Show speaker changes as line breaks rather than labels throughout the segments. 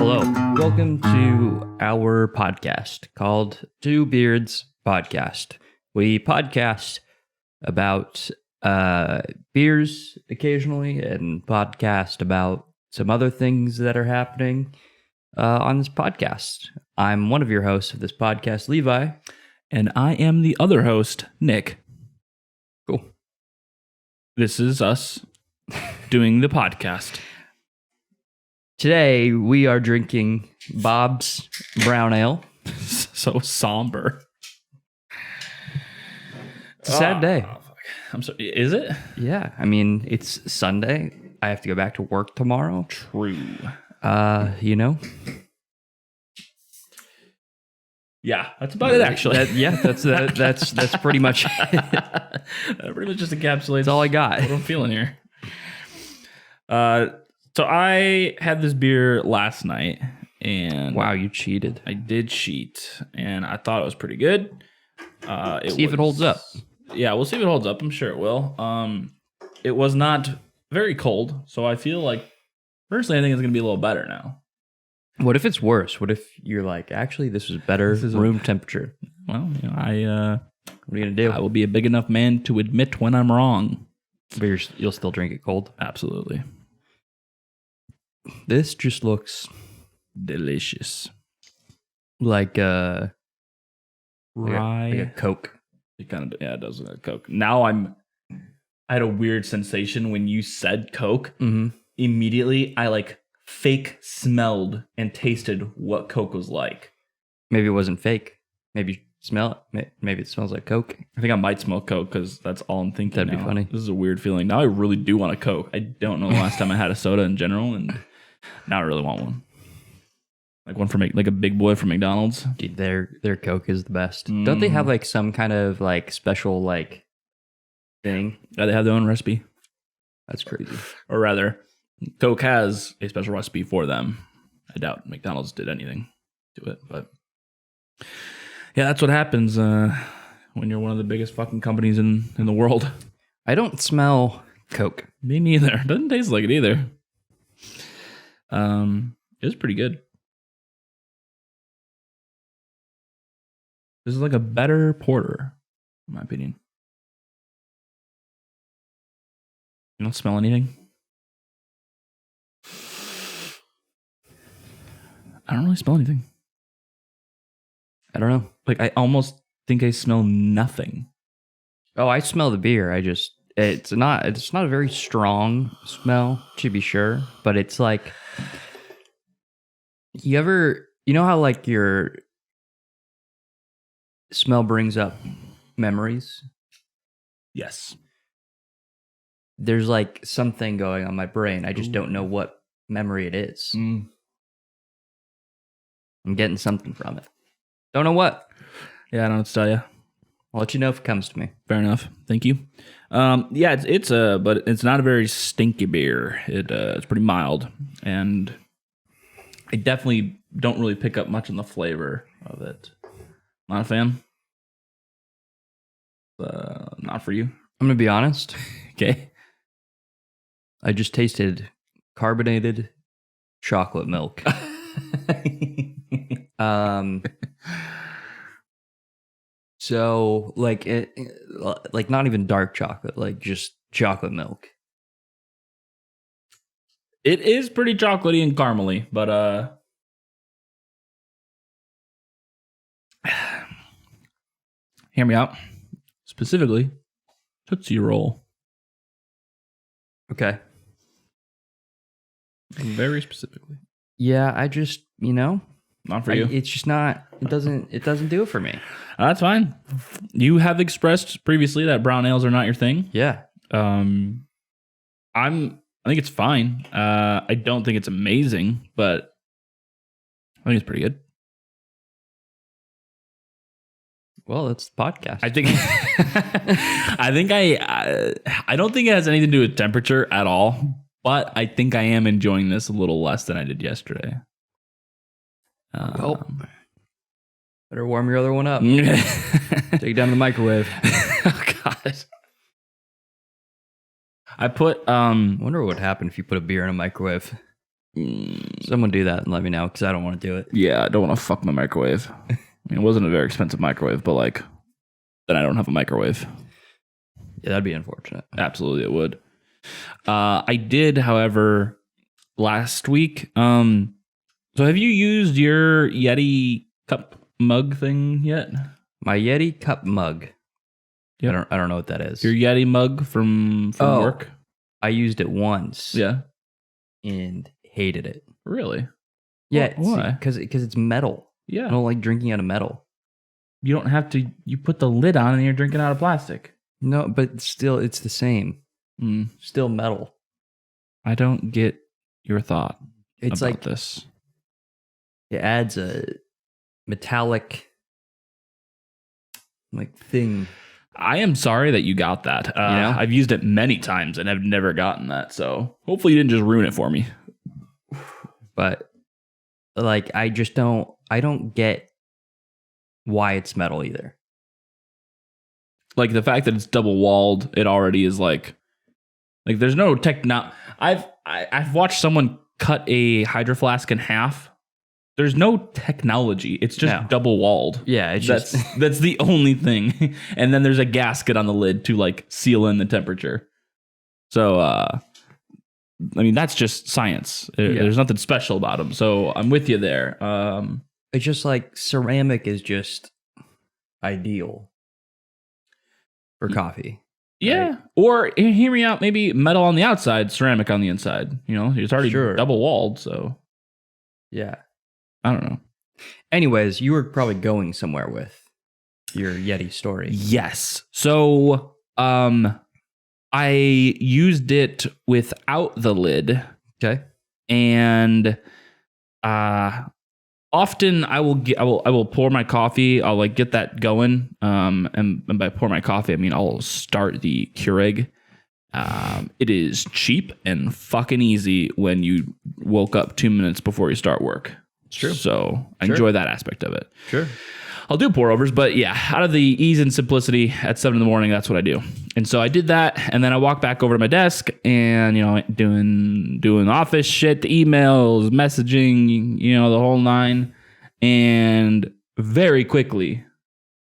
Hello, welcome to our podcast called Two Beards Podcast. We podcast about beers occasionally and podcast about some other things that are happening on this podcast. I'm one of your hosts of this podcast, Levi.
And I am the other host, Nick.
Cool.
This is us doing the podcast.
Today, we are drinking Bob's Brown Ale.
So somber.
It's a sad day.
Fuck. I'm sorry. Is it?
Yeah, I mean, it's Sunday. I have to go back to work tomorrow.
True.
You know?
Yeah, that's about it, actually.
That's pretty much it.
That pretty much just encapsulates
That's all I got.
what I'm feeling here. So I had this beer last night, and
Wow, you cheated.
I did cheat, and I thought it was pretty good.
See if it holds up.
Yeah, we'll see if it holds up. I'm sure it will. It was not very cold, so I feel like personally, I think it's gonna be a little better now.
What if it's worse? What if you're like, actually, this was better room temperature?
Well, you know,
What are you gonna do?
I will be a big enough man to admit when I'm wrong.
But you'll still drink it cold.
Absolutely.
This just looks
Delicious.
like a
Rye.
like a Coke.
It kind of, yeah, it does look like Coke. Now I had a weird sensation when you said Coke.
Mm-hmm.
Immediately, I like fake smelled and tasted what Coke was like.
Maybe it wasn't fake. Maybe you smell it. Maybe it smells like Coke.
I think I might smell Coke because that's all I'm thinking.
That'd be
now.
funny.
This is a weird feeling. Now I really do want a Coke. I don't know the last time I had a soda in general, and now I really want one. Like one from like a big boy from McDonald's.
Dude, their Coke is the best. Don't they have like some kind of like special like thing?
Yeah, they have their own recipe.
That's crazy.
Or rather, Coke has a special recipe for them. I doubt McDonald's did anything to it, but yeah, that's what happens when you're one of the biggest fucking companies in the world.
I don't smell Coke.
Me neither. Doesn't taste like it either. It was pretty good. This is like a better porter, in my opinion. You don't smell anything? I don't really smell anything.
I don't know.
Like, I almost think I smell nothing.
Oh, I smell the beer. It's not a very strong smell, to be sure, but it's like you know how like your smell brings up memories?
Yes.
There's like something going on my brain. I just don't know what memory it is. I'm getting something from it. Don't know what.
Yeah, I don't know what to tell you.
I'll let you know if it comes to me.
Fair enough. Thank you. Yeah, but it's not a very stinky beer. It's pretty mild, and I definitely don't really pick up much on the flavor of it. Not a fan. Not for you.
I'm gonna be honest.
Okay.
I just tasted carbonated chocolate milk. So like like not even dark chocolate, like just chocolate milk.
It is pretty chocolatey and caramely, but hear me out. Specifically, Tootsie Roll.
Okay.
Very specifically.
Yeah, I just,
Not for you.
it's just not, it doesn't do it for me.
That's fine. You have expressed previously that brown ales are not your thing.
Yeah.
I think it's fine. I don't think it's amazing, but I think it's pretty good.
Well, it's the podcast.
I think I don't think it has anything to do with temperature at all, but I think I am enjoying this a little less than I did yesterday.
Better warm your other one up. Take it down to the microwave.
Oh God. I put
wonder what would happen if you put a beer in a microwave. Someone do that and let me know because I don't want to do it.
Yeah, I don't want to fuck my microwave. I mean, it wasn't a very expensive microwave, but like, then I don't have a microwave.
Yeah, that'd be unfortunate.
Absolutely, it would. I did, however, last week. So have you used your Yeti cup mug thing yet?
My Yeti cup mug.
Yep.
I don't know what that is.
Your Yeti mug from work?
I used it once.
Yeah.
And hated it.
Really?
Yeah.
Why?
Because it's metal.
Yeah.
I don't like drinking out of metal.
You don't have to. You put the lid on and you're drinking out of plastic.
No, but still, it's the same. Still metal.
I don't get your thought.
It's
about
like
this.
It adds a metallic thing.
I am sorry that you got that. I've used it many times and have never gotten that. So hopefully you didn't just ruin it for me.
But like, I don't get why it's metal either.
Like the fact that it's double walled, it already is like there's no I've watched someone cut a Hydro Flask in half. There's no technology. It's just double walled.
Yeah,
that's the only thing. And then there's a gasket on the lid to like seal in the temperature. So I mean, that's just science. There's nothing special about them. So I'm with you there.
It's just like ceramic is just ideal for coffee.
Yeah.
Right?
Or hear me out, maybe metal on the outside, ceramic on the inside. You know, it's already double walled. So
yeah.
I don't know.
Anyways, you were probably going somewhere with your Yeti story.
Yes. So I used it without the lid.
Okay.
And often I will pour my coffee. I'll like get that going. And by pour my coffee, I mean I'll start the Keurig. It is cheap and fucking easy when you woke up 2 minutes before you start work. It's true. So I enjoy that aspect of it. Sure. I'll do pour overs, but yeah, out of the ease and simplicity at 7 a.m, that's what I do. And so I did that, and then I walked back over to my desk and, doing office shit, emails, messaging, the whole nine. And very quickly,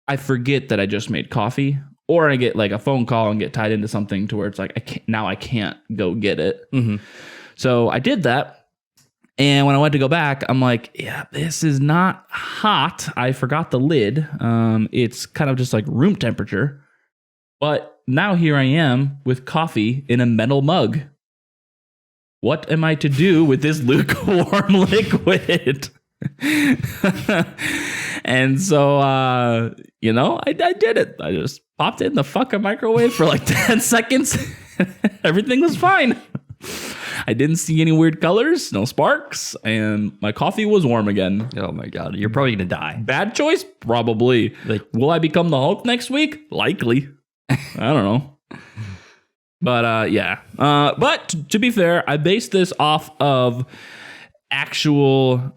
I forget that I just made coffee, or I get like a phone call and get tied into something to where it's like, I can't go get it. Mm-hmm. So I did that. And when I went to go back, I'm like, yeah, this is not hot. I forgot the lid. It's kind of just like room temperature. But now here I am with coffee in a metal mug. What am I to do with this lukewarm liquid? And so, I did it. I just popped it in the fucking microwave for like 10 seconds. Everything was fine. I didn't see any weird colors, no sparks, and my coffee was warm again.
Oh my God. You're probably going to die.
Bad choice? Probably. Like, will I become the Hulk next week? Likely. I don't know. But yeah. But to be fair, I based this off of actual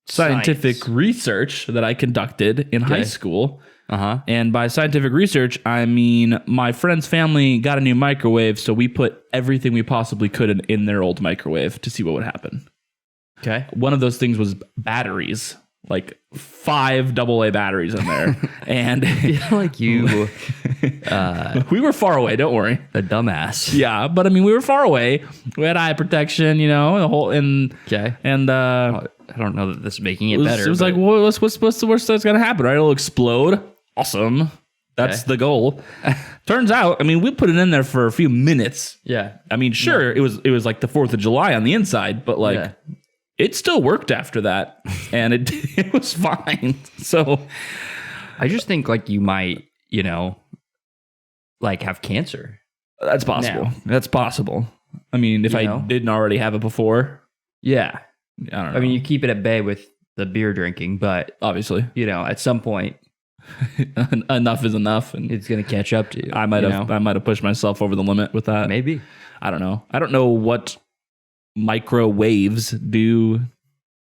scientific research that I conducted in high school. And by scientific research, I mean my friend's family got a new microwave, so we put everything we possibly could in their old microwave to see what would happen. Okay. One of those things was batteries, like 5 AA batteries in there. And
I feel like you...
we were far away, don't worry.
A dumbass.
Yeah, but I mean, we were far away. We had eye protection, the whole... And
I don't know that this is making it better.
It was like, well, what's the worst that's going to happen, right? It'll explode. Awesome. That's the goal. Turns out, I mean, we put it in there for a few minutes. Yeah. I mean, sure, it was like the 4th of July on the inside, but like it still worked after that, and it was fine. So
I just think like you might, like have cancer.
That's possible. That's possible. I mean, if I didn't already have it before. Yeah. I don't know.
I mean, you keep it at bay with the beer drinking, but
obviously,
at some point
enough is enough, and
it's going to catch up to you.
I might have pushed myself over the limit with that.
Maybe.
I don't know. I don't know what microwaves do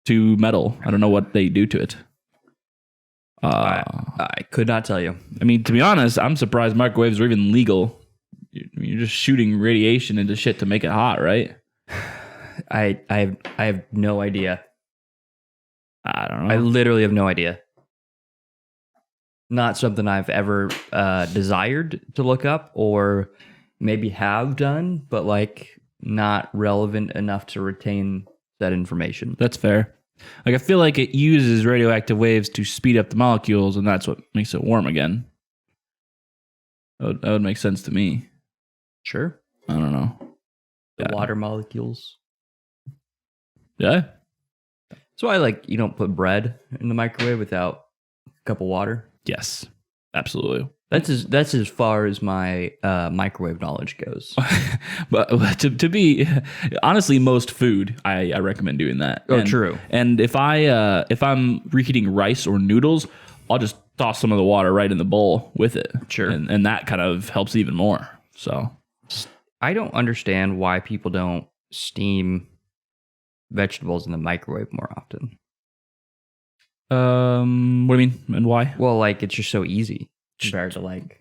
to metal. I don't know what they do to it.
I could not tell you.
I mean, to be honest, I'm surprised microwaves are even legal. You're just shooting radiation into shit to make it hot, right?
I have no idea.
I don't know.
I literally have no idea. Not something I've ever desired to look up or maybe have done, but like not relevant enough to retain that information.
That's fair. Like I feel like it uses radioactive waves to speed up the molecules, and that's what makes it warm again. That would make sense to me.
Sure.
I don't know.
The water molecules.
Yeah.
That's why you don't put bread in the microwave without a cup of water.
Yes. Absolutely.
That's as far as my microwave knowledge goes.
But to be honestly, most food I recommend doing that.
Oh, true.
And if I'm reheating rice or noodles, I'll just toss some of the water right in the bowl with it.
Sure.
And that kind of helps even more. So
I don't understand why people don't steam vegetables in the microwave more often.
What do you mean and why?
Well, it's just so easy compared to
Like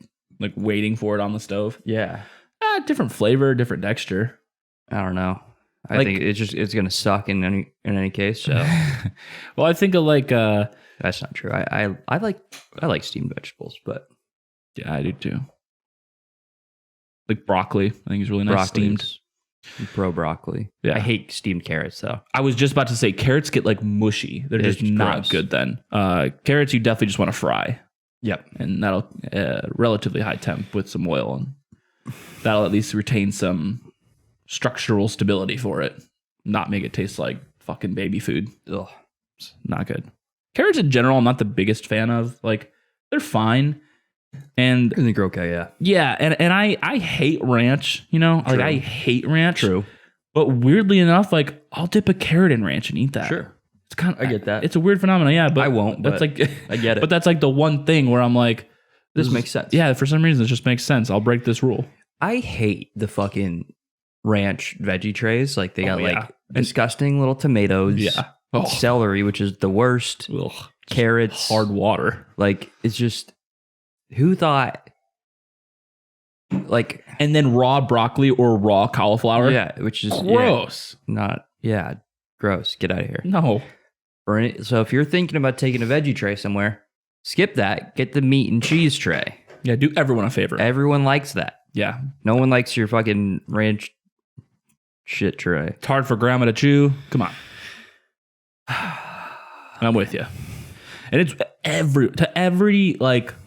waiting for it on the stove.
yeah.
Different flavor, different texture.
I don't know. I think it's gonna suck in any case. So
Well, I think of
that's not true. I like steamed vegetables, but
yeah, I do too. Like broccoli, I think is really nice steamed.
Pro broccoli.
Yeah.
I hate steamed carrots though.
I was just about to say carrots get mushy. They're
It's
just not
gross.
good then. Carrots you definitely just want to fry.
Yep.
And that'll relatively high temp with some oil, and that'll at least retain some structural stability for it. Not make it taste like fucking baby food.
Ugh.
It's not good. Carrots in general, I'm not the biggest fan of. They're fine. And
I think they're okay, yeah.
yeah, and I hate ranch,
True.
I hate ranch.
True.
But weirdly enough, I'll dip a carrot in ranch and eat that.
Sure.
It's kind of
I get that.
It's a weird phenomenon, yeah, but
I won't,
That's
but I get it.
But that's the one thing where I'm like,
This makes sense.
Yeah, for some reason it just makes sense. I'll break this rule.
I hate the fucking ranch veggie trays. They got
yeah.
disgusting little tomatoes.
Yeah. Oh.
Celery, which is the worst.
Ugh.
Carrots.
Hard water.
It's just, who thought,
and then raw broccoli or raw cauliflower.
yeah, which is
Gross.
Gross. Get out of here.
No.
So if you're thinking about taking a veggie tray somewhere, skip that. Get the meat and cheese tray.
Yeah, do everyone a favor.
Everyone likes that.
Yeah.
No one likes your fucking ranch shit tray.
It's hard for grandma to chew. Come on. I'm with you. And it's every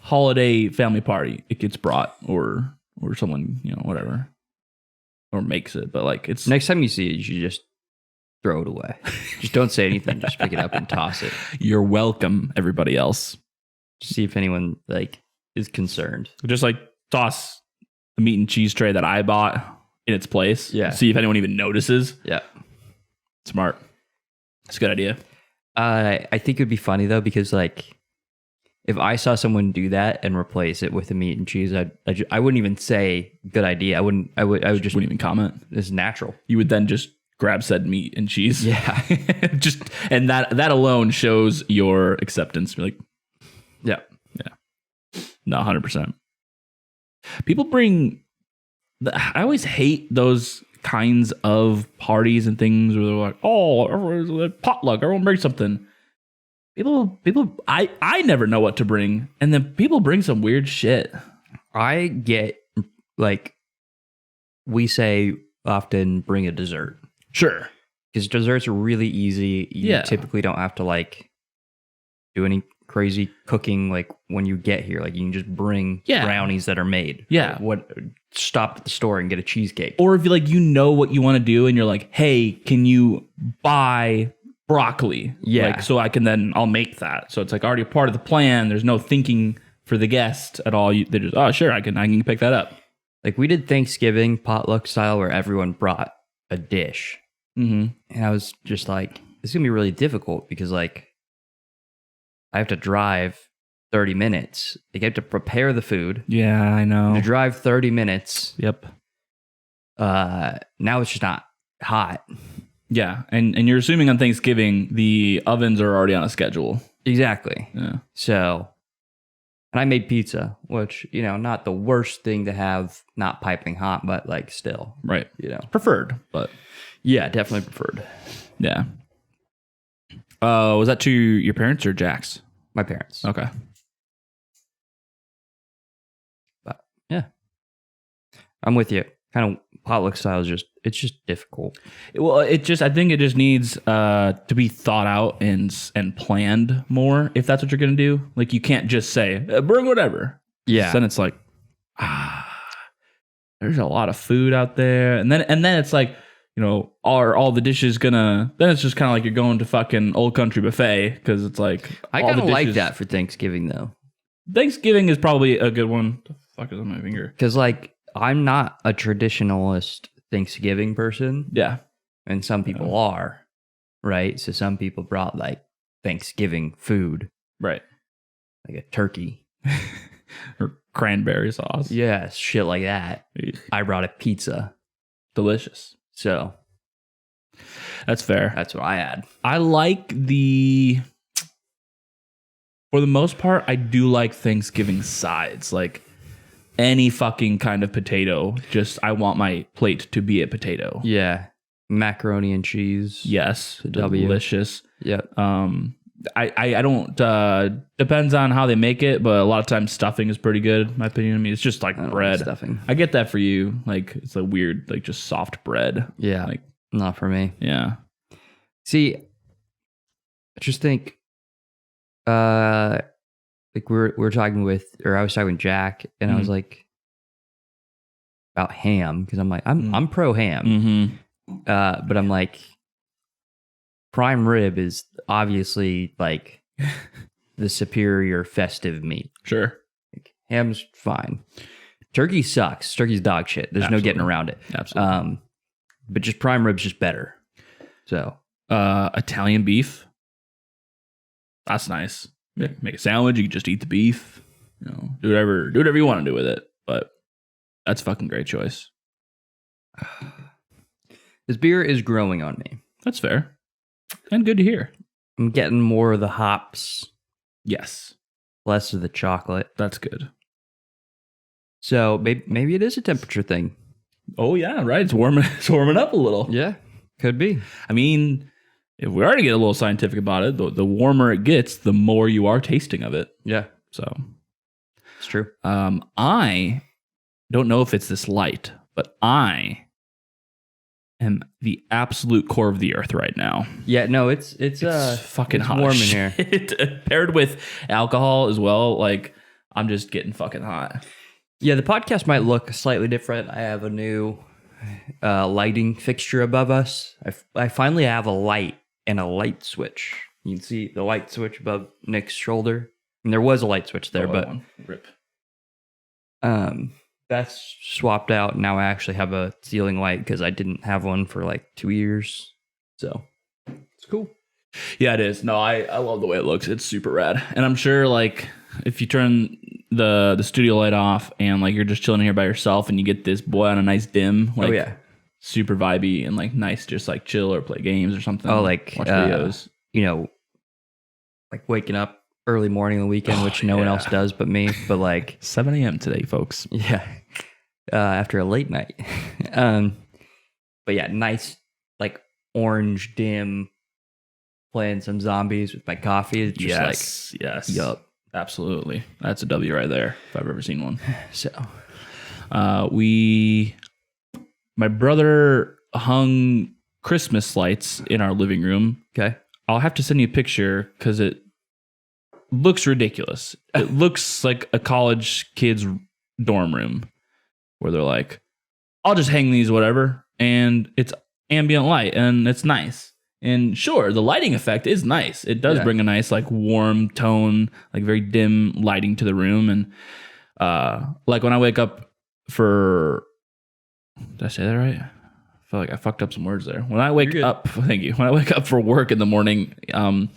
holiday family party, it gets brought or someone, whatever, or makes it. But it's
Next time you see it, you should just throw it away. Just don't say anything. Just pick it up and toss it.
You're welcome, everybody else.
Just see if anyone is concerned.
Just toss the meat and cheese tray that I bought in its place.
Yeah.
See if anyone even notices.
Yeah.
Smart. It's a good idea.
I think it would be funny though, because if I saw someone do that and replace it with the meat and cheese, I wouldn't even say good idea. I would just
Wouldn't even comment.
It's natural.
You would then just grab said meat and cheese.
Yeah.
And that alone shows your acceptance. Be
Yeah.
no, 100%. People bring. I always hate those kinds of parties and things where they're like, oh, everyone's potluck, everyone brings something. People, I never know what to bring, and then people bring some weird shit.
I get we say often bring a dessert.
Sure.
Because desserts are really easy. You typically don't have to do any crazy cooking when you get here. You can just bring brownies that are made.
Yeah.
Stop at the store and get a cheesecake.
Or if you know what you want to do and you're like, hey, can you buy broccoli?
Yeah.
So I'll make that. So it's already a part of the plan. There's no thinking for the guest at all. They just, oh, sure, I can pick that up.
We did Thanksgiving potluck style where everyone brought a dish.
Mm-hmm.
And I was just it's going to be really difficult because I have to drive 30 minutes. I have to prepare the food.
Yeah, I know.
To drive 30 minutes.
Yep.
Now it's just not hot.
Yeah, and you're assuming on Thanksgiving the ovens are already on a schedule.
Exactly.
Yeah.
So And I made pizza, which, not the worst thing to have, not piping hot, but like still.
Right. Preferred, but.
Yeah, definitely preferred.
Yeah. Was that to your parents or Jack's?
My parents.
Okay.
But yeah. I'm with you. Kind of potluck style is it's just difficult.
Well, I think it just needs to be thought out and planned more if that's what you're going to do. Like, you can't just say, bring whatever.
Yeah.
So then it's like, there's a lot of food out there. And then it's like, are all the dishes then it's just kind of like you're going to fucking Old Country Buffet, because it's like,
I kind of like that for Thanksgiving, though.
Thanksgiving is probably a good one. The fuck is on my finger?
Because, like, I'm not a traditionalist Thanksgiving person.
Yeah.
And some people are, right? So some people brought, like, Thanksgiving food.
Right.
Like a turkey.
Or cranberry sauce.
Yeah, shit like that. I brought a pizza.
Delicious.
So.
That's fair.
That's what I had.
I like for the most part, I do like Thanksgiving sides. Like, any fucking kind of potato. Just, I want my plate to be a potato.
Yeah. Macaroni and cheese.
Yes. Delicious.
Yep.
I don't, depends on how they make it, but a lot of times stuffing is pretty good, in my opinion. I mean, it's just like bread.
Like stuffing.
I get that for you. Like, it's a weird, like, just soft bread.
Yeah.
Like,
not for me.
Yeah.
See, I just think, like we were talking I was talking with Jack, and I was like, about ham, because I'm like, I'm pro ham.
Mm-hmm.
But I'm like, prime rib is obviously like the superior festive meat.
Sure.
Like, ham's fine. Turkey sucks. Turkey's dog shit. There's no getting around it.
Absolutely.
But just prime rib's just better. So
Italian beef. That's nice. Make a sandwich. You can just eat the beef. Do whatever you want to do with it. But that's a fucking great choice.
This beer is growing on me.
That's fair. And good to hear.
I'm getting more of the hops.
Yes.
Less of the chocolate.
That's good.
So maybe it is a temperature thing.
Oh yeah, right. It's warming up a little.
Yeah, could be.
I mean, if we are to get a little scientific about it, the warmer it gets, the more you are tasting of it.
Yeah.
So
it's true.
I don't know if it's this light, but I am the absolute core of the earth right now.
Yeah, no, it's
fucking hot.
Warm in here.
Paired with alcohol as well. Like, I'm just getting fucking hot.
Yeah, the podcast might look slightly different. I have a new lighting fixture above us. I finally have a light and a light switch. You can see the light switch above Nick's shoulder. And there was a light switch there, but
rip.
That's swapped out. Now I actually have a ceiling light because I didn't have one for like 2 years. So it's cool.
Yeah, it is. No, I love the way it looks. It's super rad. And I'm sure, like, if you turn the studio light off and like you're just chilling here by yourself and you get this boy on a nice dim, like, super vibey and like nice, just like chill or play games or something.
Oh, like
watch videos.
Like waking up early morning on the weekend, which no one else does but me. But like
7 a.m. today, folks.
Yeah, after a late night. But yeah, nice like orange dim. Playing some zombies with my coffee. It's just
yes.
Yup.
Absolutely. That's a W right there, if I've ever seen one.
So,
my brother hung Christmas lights in our living room.
Okay.
I'll have to send you a picture because it looks ridiculous. It looks like a college kid's dorm room where they're like, I'll just hang these, whatever. And it's ambient light and it's nice. And sure, the lighting effect is nice. It does bring a nice, like, warm tone, like very dim lighting to the room. And like when I wake up for, did I say that right? I feel like I fucked up some words there. When I wake up, thank you. When I wake up for work in the morning, I'll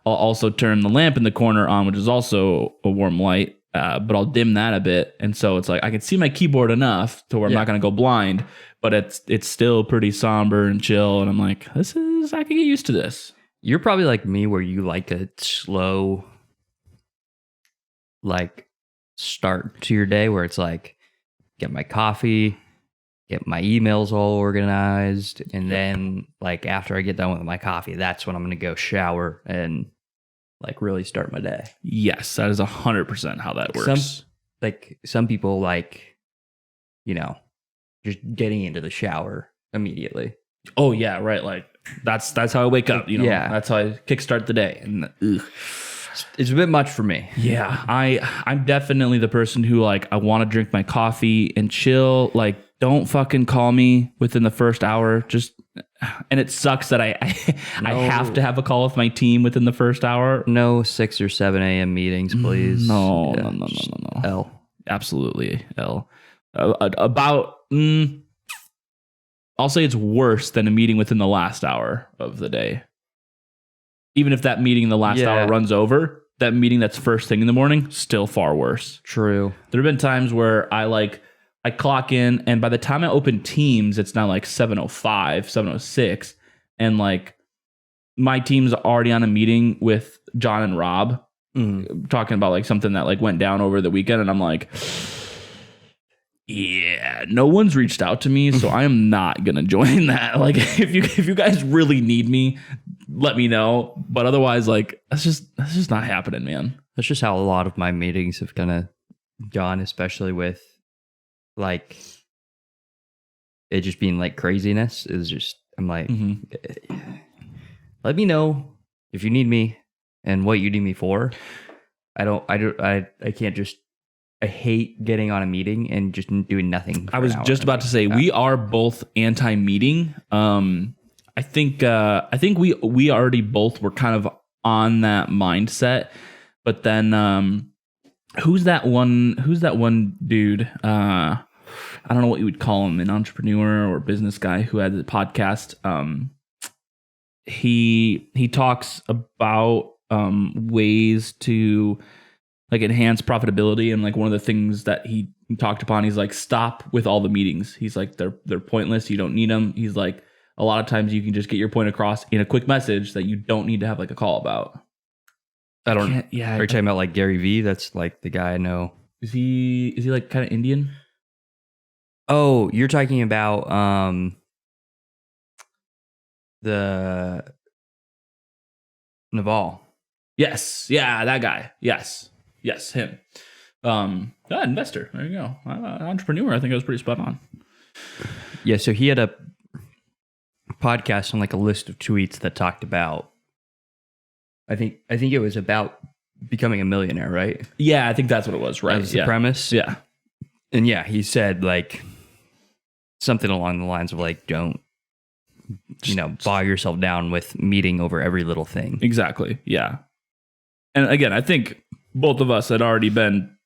also turn the lamp in the corner on, which is also a warm light. But I'll dim that a bit. And so it's like I can see my keyboard enough to where I'm not going to go blind, but it's still pretty somber and chill. And I'm like, I can get used to this.
You're probably like me where you like a slow, like start to your day where it's like get my coffee, get my emails all organized, and then like after I get done with my coffee, that's when I'm gonna go shower and like really start my day.
Yes, that is 100% how that works.
Some people like, you know, just getting into the shower immediately.
Oh yeah, right. Like that's how I wake up. You know,
Yeah.
that's how I kickstart the day. And
It's a bit much for me.
yeah, I'm definitely the person who like I want to drink my coffee and chill. Like, don't fucking call me within the first hour. And it sucks that I have to have a call with my team within the first hour.
No 6 or 7 a.m. meetings, please.
No,
Yeah,
no.
L.
Absolutely, L. I'll say it's worse than a meeting within the last hour of the day. Even if that meeting in the last hour runs over, that meeting that's first thing in the morning, still far worse.
True.
There have been times where I clock in, and by the time I open Teams, it's now like 7:05, 7:06, and like my team's already on a meeting with John and Rob, talking about like something that like went down over the weekend, and I'm like, yeah, no one's reached out to me, so I am not gonna join that. Like, if you guys really need me, let me know. But otherwise, like that's just not happening, man.
That's just how a lot of my meetings have kind of gone, especially with like it just being like craziness. Is just I'm like, let me know if you need me and what you need me for. I can't just. I hate getting on a meeting and just doing nothing.
I was just about to say we are both anti-meeting. I think we already both were kind of on that mindset, but then who's that one dude? I don't know what you would call him, an entrepreneur or business guy who had the podcast. He talks about ways to like enhance profitability, and like one of the things that he talked upon, he's like, stop with all the meetings. He's like, they're pointless. You don't need them. He's like, a lot of times you can just get your point across in a quick message that you don't need to have like a call about.
I don't. Yeah, are you talking about like Gary Vee? That's like the guy I know.
Is he like kind of Indian?
Oh, you're talking about the Naval.
Yes. Yeah, that guy. Yes, him. Investor. There you go. Entrepreneur. I think I was pretty spot on.
Yeah, so he had a podcast on like a list of tweets that talked about. I think it was about becoming a millionaire, right?
Yeah, I think that's what it was. Right.
That was the premise.
Yeah.
And yeah, he said like something along the lines of like, don't, bog yourself down with meeting over every little thing.
Exactly. Yeah. And again, I think both of us had already been,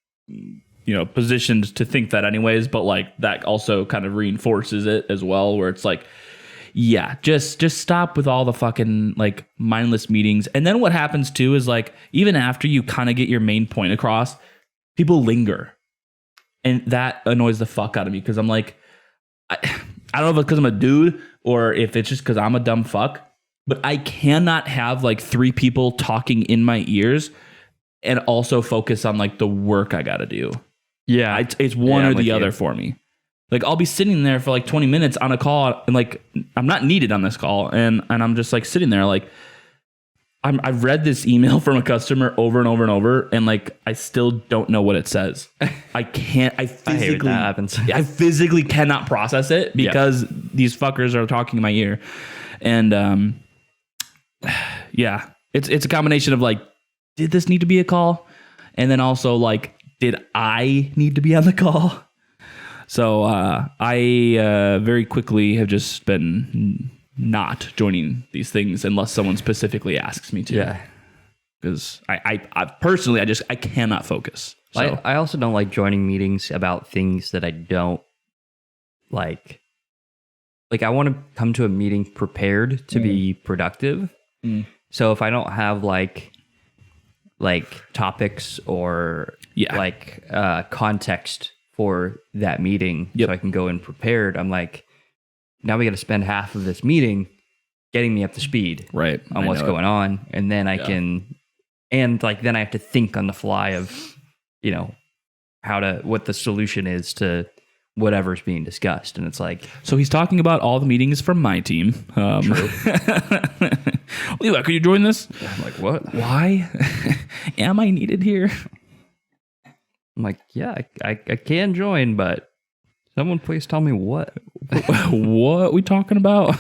positioned to think that anyways, but like that also kind of reinforces it as well, where it's like, yeah, just stop with all the fucking like mindless meetings. And then what happens too is like, even after you kind of get your main point across, people linger. And that annoys the fuck out of me, because I'm like, I don't know if it's because I'm a dude or if it's just because I'm a dumb fuck, but I cannot have like 3 people talking in my ears and also focus on like the work I got to do.
Yeah.
It's one or the other for me. Like I'll be sitting there for like 20 minutes on a call and like I'm not needed on this call. And I'm just like sitting there like I've read this email from a customer over and over and over. And like, I still don't know what it says. I physically cannot process it because these fuckers are talking in my ear. And, yeah, it's a combination of like, did this need to be a call? And then also like, did I need to be on the call? So I very quickly have just been not joining these things unless someone specifically asks me to.
Yeah.
Because I personally, I cannot focus. So.
I also don't like joining meetings about things that I don't like. Like I want to come to a meeting prepared to be productive. So if I don't have like topics or context for that meeting, so I can go in prepared, I'm like, now we got to spend half of this meeting getting me up to speed on what's going on. And then I can, and like, then I have to think on the fly of, what the solution is to whatever's being discussed. And it's like,
So he's talking about all the meetings from my team. True. Levi, could you join this?
I'm like, what?
Why am I needed here?
I'm like, yeah, I can join, but someone please tell me what.
What we talking about?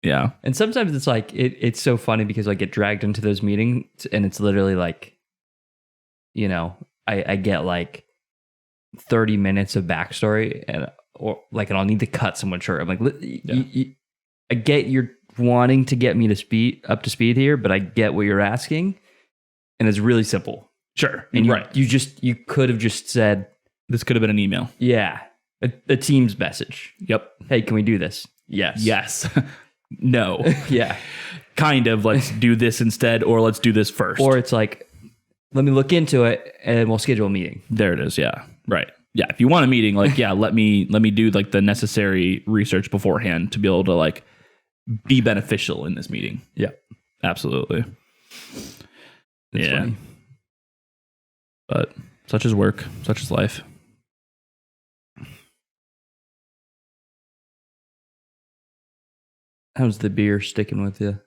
Yeah.
And sometimes it's like, it's so funny because I get dragged into those meetings and it's literally like, I get like 30 minutes of backstory and I'll need to cut someone short. I'm like, I get you're wanting to get me up to speed here, but I get what you're asking. And it's really simple.
Sure.
And you could have just said,
this could have been an email.
Yeah. A Teams message.
Yep.
Hey, can we do this?
Yes. No.
Yeah.
Kind of, let's do this instead, or let's do this first.
Or it's like, let me look into it and we'll schedule a meeting.
There it is. Yeah. Right. Yeah. If you want a meeting, like, yeah, let me do like the necessary research beforehand to be able to like be beneficial in this meeting.
Yeah.
Absolutely.
It's funny.
But such is work, such is life.
How's the beer sticking with you?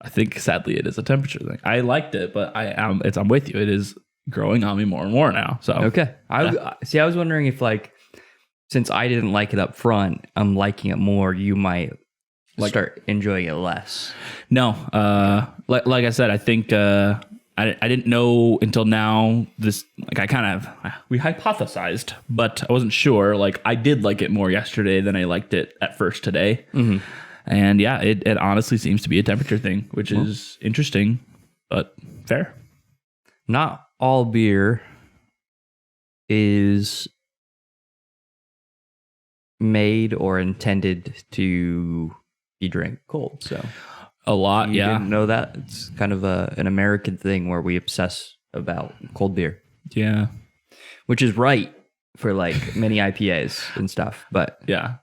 I think sadly it is a temperature thing. I liked it, but I'm with you. It is growing on me more and more now. So
okay. I was wondering if like, since I didn't like it up front, I'm liking it more. You might start enjoying it less.
No, like I said, I think I didn't know until now. This we hypothesized, but I wasn't sure. Like I did like it more yesterday than I liked it at first today. Mm-hmm. And yeah, it honestly seems to be a temperature thing, which is interesting, but fair.
Not all beer is made or intended to be drank cold. So
a lot,
you didn't know that? It's kind of an American thing where we obsess about cold beer.
Yeah.
Which is right for like many IPAs and stuff. But
yeah.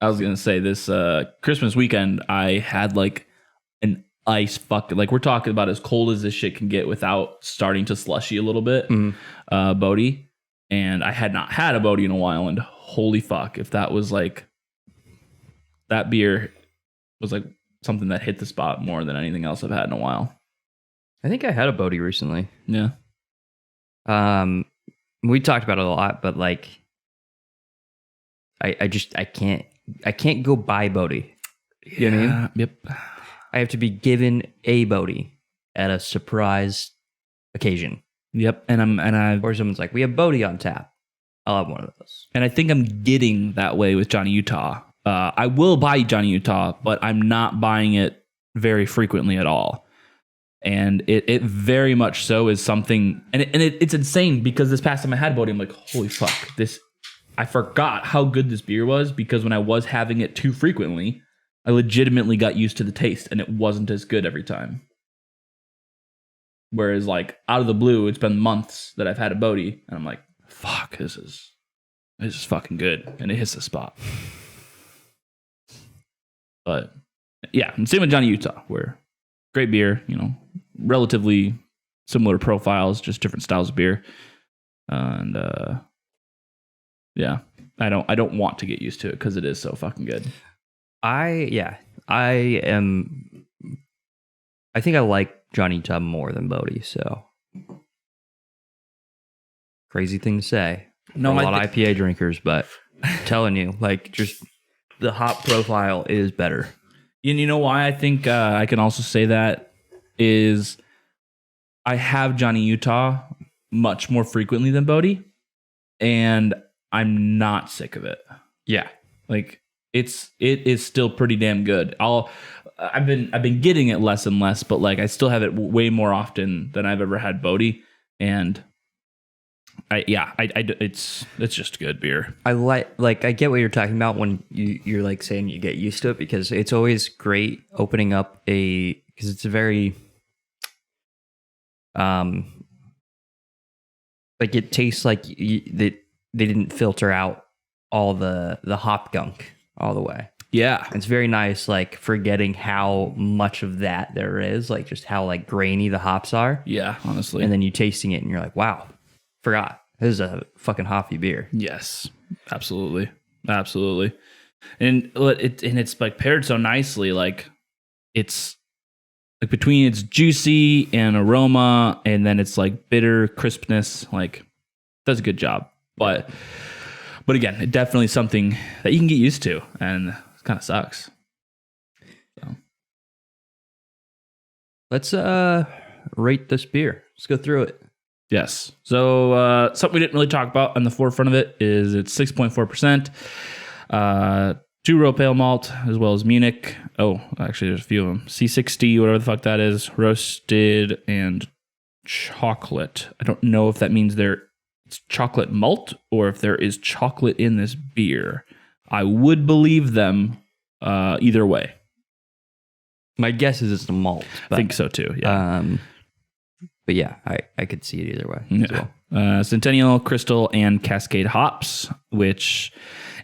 I was going to say this Christmas weekend, I had like an ice bucket. Like we're talking about as cold as this shit can get without starting to slushy a little bit. Bodhi. And I had not had a Bodhi in a while. And holy fuck, if that was like, that beer was like something that hit the spot more than anything else I've had in a while.
I think I had a Bodhi recently.
Yeah.
We talked about it a lot, but like, I can't go buy Bodhi. You know what I mean?
Yep.
I have to be given a Bodhi at a surprise occasion.
Yep.
Or someone's like, we have Bodhi on tap. I'll have one of those.
And I think I'm getting that way with Johnny Utah. I will buy Johnny Utah, but I'm not buying it very frequently at all. And it very much so is something, it's insane because this past time I had Bodhi, I'm like, holy fuck, I forgot how good this beer was because when I was having it too frequently, I legitimately got used to the taste and it wasn't as good every time. Whereas like out of the blue, it's been months that I've had a Bodhi and I'm like, fuck, this is fucking good. And it hits the spot. But yeah, and same with Johnny Utah, where great beer, relatively similar profiles, just different styles of beer. And yeah, I don't want to get used to it because it is so fucking good.
I think I like Johnny Utah more than Bodhi, so crazy thing to say. No, a lot of IPA drinkers, but I'm telling you, like just the hop profile is better.
And you know why I think I can also say that is I have Johnny Utah much more frequently than Bodhi, and I'm not sick of it.
Yeah,
like it is still pretty damn good. I've been getting it less and less, but like I still have it way more often than I've ever had Bodhi, and it's just good beer.
I I get what you're talking about when you're like saying you get used to it because it's always great opening up because it's a very like it tastes like they didn't filter out all the hop gunk all the way.
Yeah.
It's very nice, like forgetting how much of that there is, like just how like grainy the hops are.
Yeah, honestly.
And then you tasting it and you're like, wow, forgot. This is a fucking hoppy beer.
Yes, absolutely. Absolutely. And it's like paired so nicely. Like it's like between its juicy and aroma, and then it's like bitter crispness, like does a good job. But again, it definitely something that you can get used to, and it kind of sucks. So
let's rate this beer. Let's go through it.
Yes. So something we didn't really talk about on the forefront of it is it's 6.4%. 2-row pale malt, as well as Munich. Oh, actually, there's a few of them. C60, whatever the fuck that is, roasted and chocolate. I don't know if that means it's chocolate malt or if there is chocolate in this beer. I would believe them either way.
My guess is it's a malt.
I think so too. Yeah.
But yeah, I could see it either way as
well. Centennial, Crystal, and Cascade hops, which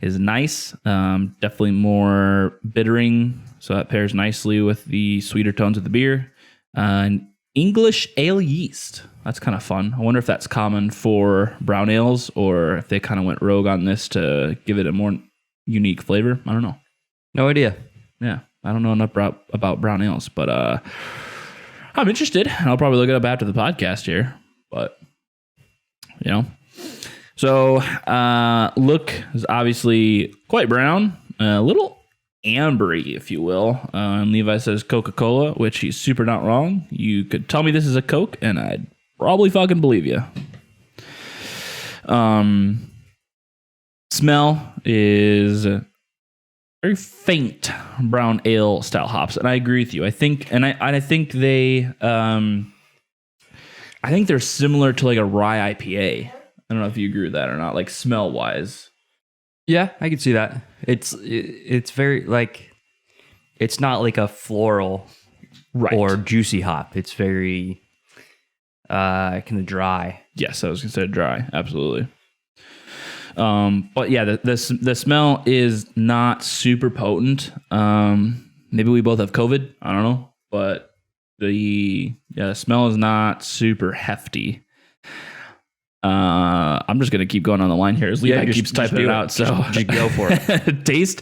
is nice. Definitely more bittering, so that pairs nicely with the sweeter tones of the beer. And English ale yeast. That's kind of fun. I wonder if that's common for brown ales or if they kind of went rogue on this to give it a more unique flavor. I don't know.
No idea.
Yeah, I don't know enough about brown ales, but I'm interested. I'll probably look it up after the podcast here, but So look is obviously quite brown, a little ambery, if you will. And Levi says Coca-Cola, which he's super not wrong. You could tell me this is a Coke, and I'd probably fucking believe you. Smell is very faint brown ale style hops, and I agree with you. I think they, I think they're similar to like a rye IPA. I don't know if you agree with that or not, like smell wise.
Yeah, I can see that. It's very like, it's not like a floral or juicy hop. It's very kind of dry.
Yes, I was gonna say dry. Absolutely. But yeah, the smell is not super potent. Maybe we both have COVID. I don't know, but the smell is not super hefty. I'm just gonna keep going on the line here as Levi keeps typing it out. So
just go for it.
Taste.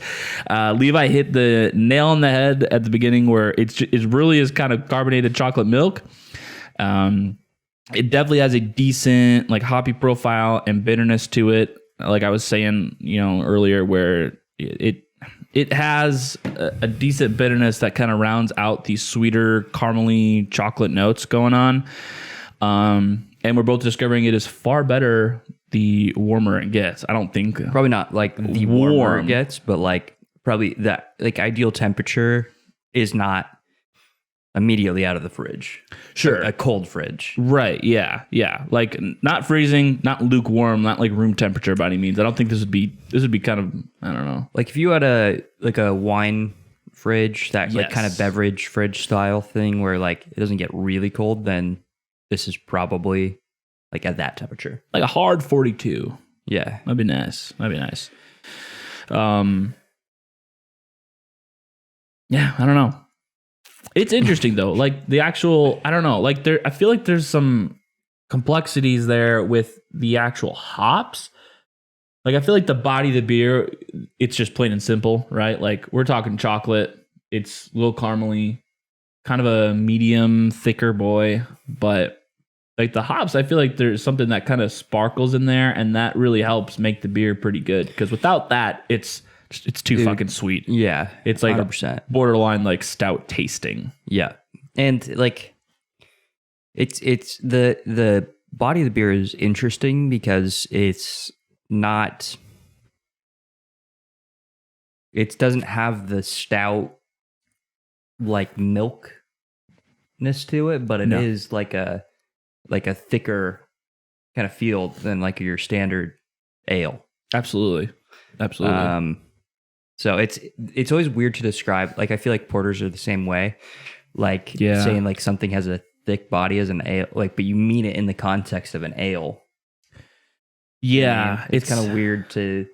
Levi hit the nail on the head at the beginning, where it really is kind of carbonated chocolate milk. It definitely has a decent like hoppy profile and bitterness to it. Like I was saying, earlier, where it has a decent bitterness that kind of rounds out these sweeter caramely chocolate notes going on. And we're both discovering it is far better the warmer it gets. I don't think
probably not like the warmer it gets, but like probably that like ideal temperature is not immediately out of the fridge.
Sure.
A cold fridge.
Right. Yeah. Yeah. Like not freezing, not lukewarm, not like room temperature by any means. I don't think this would be kind of, I don't know.
Like if you had a wine fridge, that like kind of beverage fridge style thing where like it doesn't get really cold, then this is probably like at that temperature.
Like a hard 42.
Yeah.
That'd be nice. Yeah, I don't know. It's interesting though. Like the actual, I don't know. Like I feel like there's some complexities there with the actual hops. Like I feel like the body of the beer, it's just plain and simple, right? Like we're talking chocolate. It's a little caramely, kind of a medium, thicker boy. But like the hops, I feel like there's something that kind of sparkles in there, and that really helps make the beer pretty good. Because without that, it's too fucking sweet.
Yeah.
It's like
100%.
Borderline like stout tasting.
Yeah. And like it's the body of the beer is interesting because it doesn't have the stout like milkness to it, but it is like a thicker kind of feel than like your standard ale.
Absolutely.
So it's always weird to describe. Like I feel like porters are the same way. Like saying like something has a thick body as an ale, like, but you mean it in the context of an ale.
Yeah,
it's kind of weird to.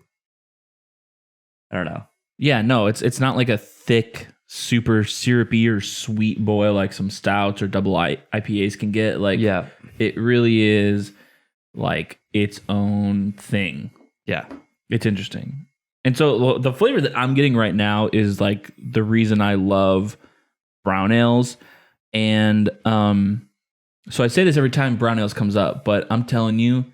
I don't know.
Yeah, no, it's not like a thick, super syrupy or sweet boil like some stouts or double IPAs can get. Like,
Yeah.
it really is like its own thing.
Yeah.
It's interesting. And so the flavor that I'm getting right now is like the reason I love brown ales. And so I say this every time brown ales comes up, but I'm telling you,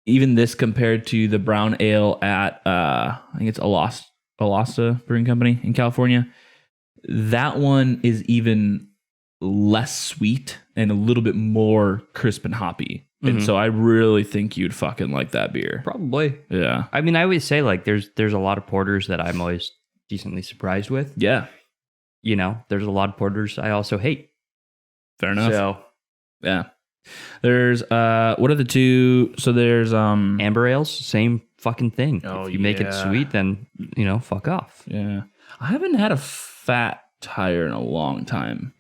even this compared to the brown ale at I think it's Alasta Brewing Company in California, that one is even less sweet and a little bit more crisp and hoppy. And so I really think you'd fucking like that beer.
Probably.
Yeah.
I mean, I always say like there's a lot of porters that I'm always decently surprised with.
Yeah.
You know, there's a lot of porters I also hate.
Fair enough.
So
yeah. There's what are the two? So there's
amber ales, same fucking thing.
Oh,
if you make it sweet, then fuck off.
Yeah. I haven't had a fat tire in a long time.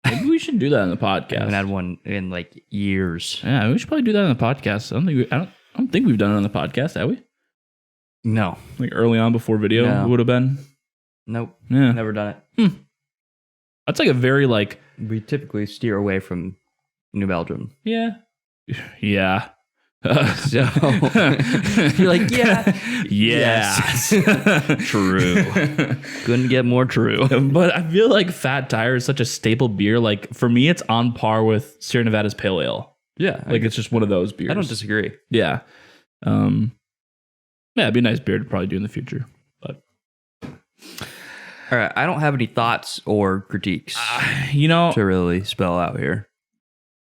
Maybe we should do that on the podcast.
I haven't had one in like years.
Yeah, we should probably do that on the podcast. I don't think we've done it on the podcast, have we?
No.
Like early on before video would have been.
Nope.
Yeah.
Never done it.
That's like a very like
we typically steer away from New Belgium.
Yeah. Yeah.
So you're like, yeah.
Yes. True.
Couldn't get more true.
But I feel like Fat Tire is such a staple beer. Like for me, it's on par with Sierra Nevada's Pale Ale.
Yeah.
Like it's just one of those beers.
I don't disagree.
Yeah. Yeah, it'd be a nice beer to probably do in the future. But
all right. I don't have any thoughts or critiques to really spell out here.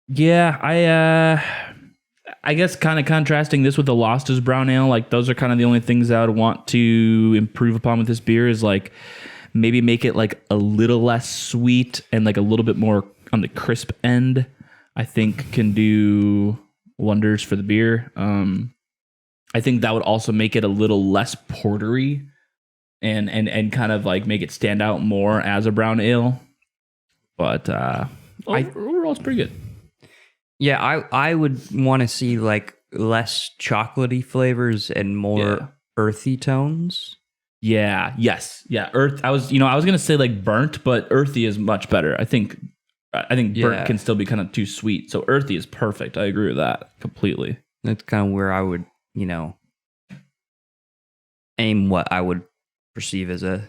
Yeah, I guess kind of contrasting this with the Lostas Brown Ale, like those are kind of the only things I would want to improve upon with this beer is like maybe make it like a little less sweet and like a little bit more on the crisp end. I think can do wonders for the beer. I think that would also make it a little less portery and kind of like make it stand out more as a brown ale. But overall, it's pretty good.
Yeah, I would want to see like less chocolatey flavors and more earthy tones.
Yeah. Yes. Yeah. I was gonna say like burnt, but earthy is much better. I think burnt can still be kind of too sweet. So earthy is perfect. I agree with that completely.
That's kind of where I would, aim what I would perceive as a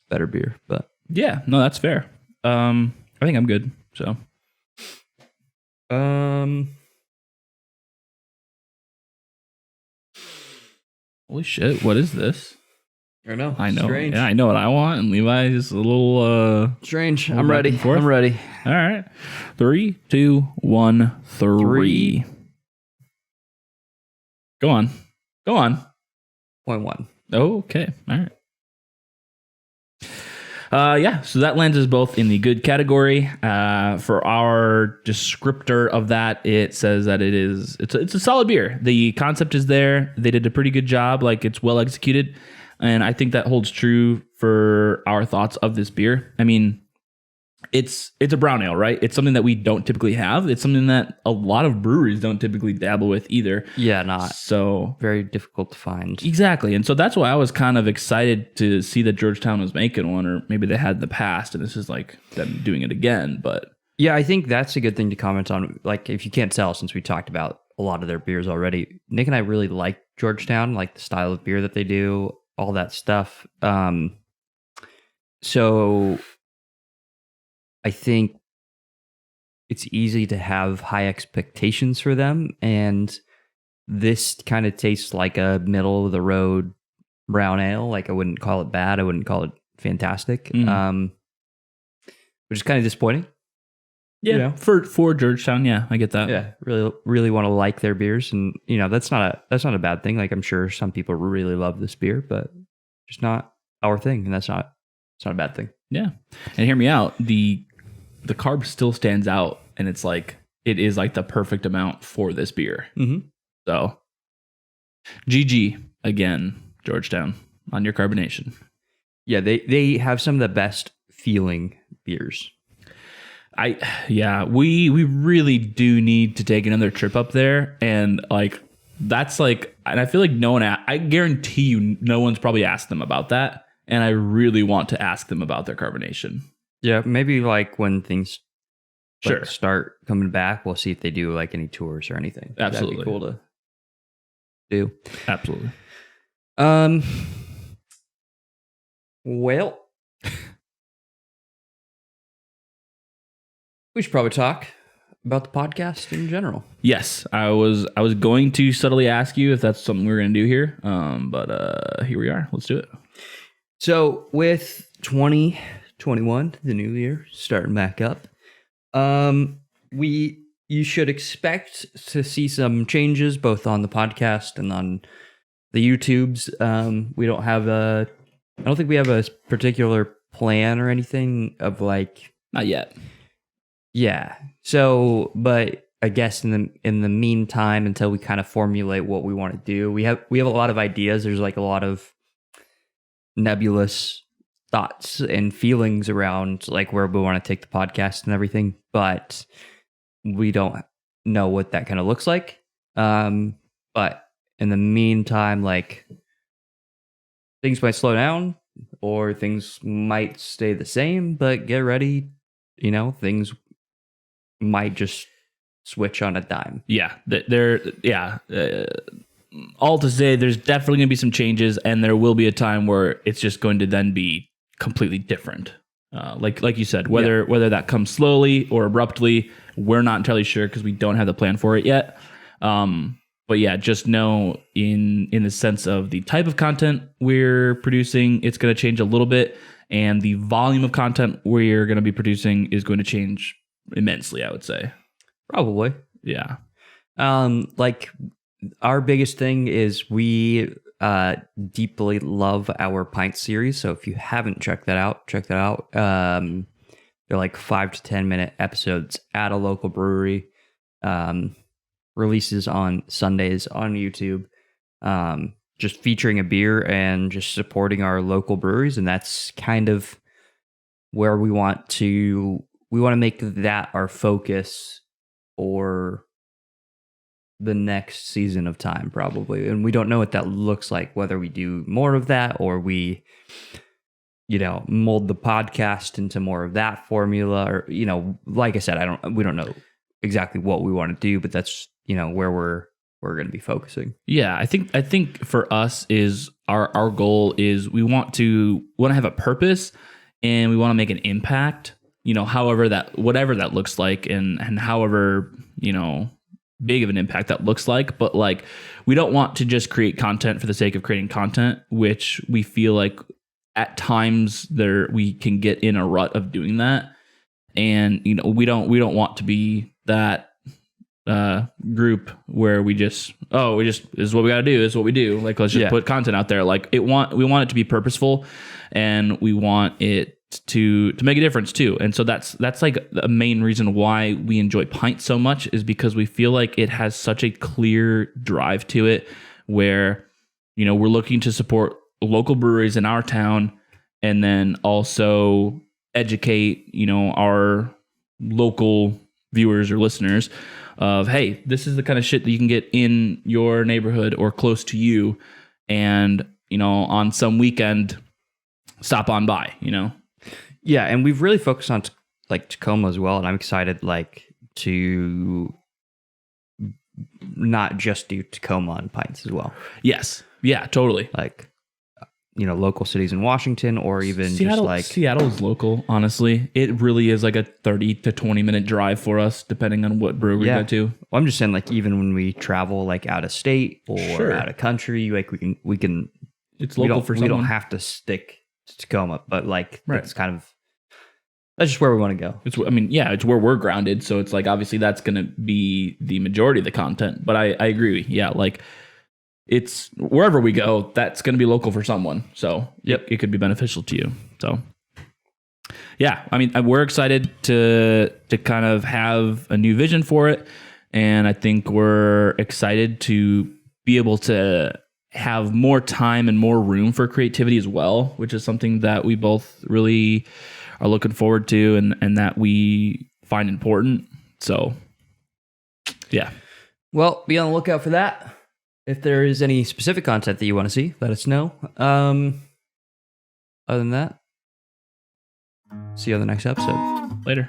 better beer. But
yeah, no, that's fair. I think I'm good. So. Holy shit! What is this?
I know.
Strange. Yeah, I know what I want, and Levi's is a little
strange.
Little
I'm ready. I'm ready.
All right, 3, 2, 1, 3. Go on.
0.1.
Okay. All right. So that lands us both in the good category. For our descriptor of that, it says that it's a solid beer. The concept is there. They did a pretty good job. Like it's well executed. And I think that holds true for our thoughts of this beer. I mean, it's a brown ale, right? It's something that we don't typically have. It's something that a lot of breweries don't typically dabble with either.
Yeah, not.
So
very difficult to find.
Exactly. And so that's why I was kind of excited to see that Georgetown was making one, or maybe they had in the past, and this is like them doing it again. But
yeah, I think that's a good thing to comment on. Like, if you can't tell, since we talked about a lot of their beers already, Nick and I really like Georgetown, like the style of beer that they do, all that stuff. So I think it's easy to have high expectations for them, and this kind of tastes like a middle of the road brown ale. Like I wouldn't call it bad, I wouldn't call it fantastic, which is kind of disappointing.
Yeah, for Georgetown, yeah, I get that.
Yeah, really want to like their beers, and that's not a bad thing. Like I'm sure some people really love this beer, but just not our thing, and it's not a bad thing.
Yeah, and hear me out. The carb still stands out, and it's like it is like the perfect amount for this beer.
Mm-hmm.
So, GG again, Georgetown, on your carbonation.
Yeah, they have some of the best feeling beers.
We really do need to take another trip up there, and like that's like, and I feel like I guarantee you, no one's probably asked them about that. and I really want to ask them about their carbonation.
Yeah, maybe like when things
Sure.
start coming back, we'll see if they do like any tours or anything.
Absolutely.
That'd be cool to do.
Absolutely.
Well, we should probably talk about the podcast in general.
Yes, I was going to subtly ask you if that's something we were going to do here, but here we are. Let's do it.
So with 2021, the new year starting back up, you should expect to see some changes both on the podcast and on the YouTubes. I don't think we have a particular plan or anything of like,
Not yet.
yeah. So, but I guess in the meantime, until we kind of formulate what we want to do, we have a lot of ideas. There's like a lot of nebulous thoughts and feelings around like where we want to take the podcast and everything, but we don't know what that kind of looks like. But in the meantime, like things might slow down or things might stay the same, but get ready, things might just switch on a dime.
Yeah, all to say, there's definitely going to be some changes, and there will be a time where it's just going to then be completely different. Like you said, whether that comes slowly or abruptly, we're not entirely sure because we don't have the plan for it yet. But yeah, just know in the sense of the type of content we're producing, it's going to change a little bit, and the volume of content we're going to be producing is going to change immensely, I would say.
Probably.
Yeah.
Like our biggest thing is we deeply love our pint series. So if you haven't checked that out, check that out. They're like 5 to 10 minute episodes at a local brewery. Releases on Sundays on YouTube. Just featuring a beer and just supporting our local breweries, and that's kind of where we want to make that our focus for the next season of time, probably. And we don't know what that looks like, whether we do more of that or we, mold the podcast into more of that formula, or, like I said, we don't know exactly what we want to do, but that's, where we're going to be focusing.
Yeah, I think for us is our goal is we want to have a purpose, and we want to make an impact, whatever that looks like, and however, big of an impact that looks like. But like, we don't want to just create content for the sake of creating content, which we feel like at times we can get in a rut of doing that. And, we don't want to be that group where we just this is what we got to do. This is what we do. Like, let's just put content out there. Like we want it to be purposeful, and we want it to make a difference too. And so that's like the main reason why we enjoy Pint so much, is because we feel like it has such a clear drive to it, where, we're looking to support local breweries in our town, and then also educate, our local viewers or listeners of, hey, this is the kind of shit that you can get in your neighborhood or close to you, and on some weekend, stop on by.
Yeah, and we've really focused on like Tacoma as well, and I'm excited to not just do Tacoma on pints as well.
Yes, yeah, totally.
Like, local cities in Washington, or even
Seattle is local. Honestly, it really is like a 30 to 20 minute drive for us, depending on what brewery we go to.
Well, I'm just saying, like, even when we travel like out of state or out of country, like we can.
It's local for someone.
We don't have to stick to Tacoma, but like that's just where we want to go.
It's where we're grounded. So it's like, obviously that's going to be the majority of the content. But I agree. Yeah, like, it's wherever we go, that's going to be local for someone. So it could be beneficial to you. So yeah, we're excited to kind of have a new vision for it. And I think we're excited to be able to have more time and more room for creativity as well, which is something that we both really are looking forward to, and that we find important. So yeah.
Well, be on the lookout for that. If there is any specific content that you want to see, let us know. other than that, see you on the next episode.
Later.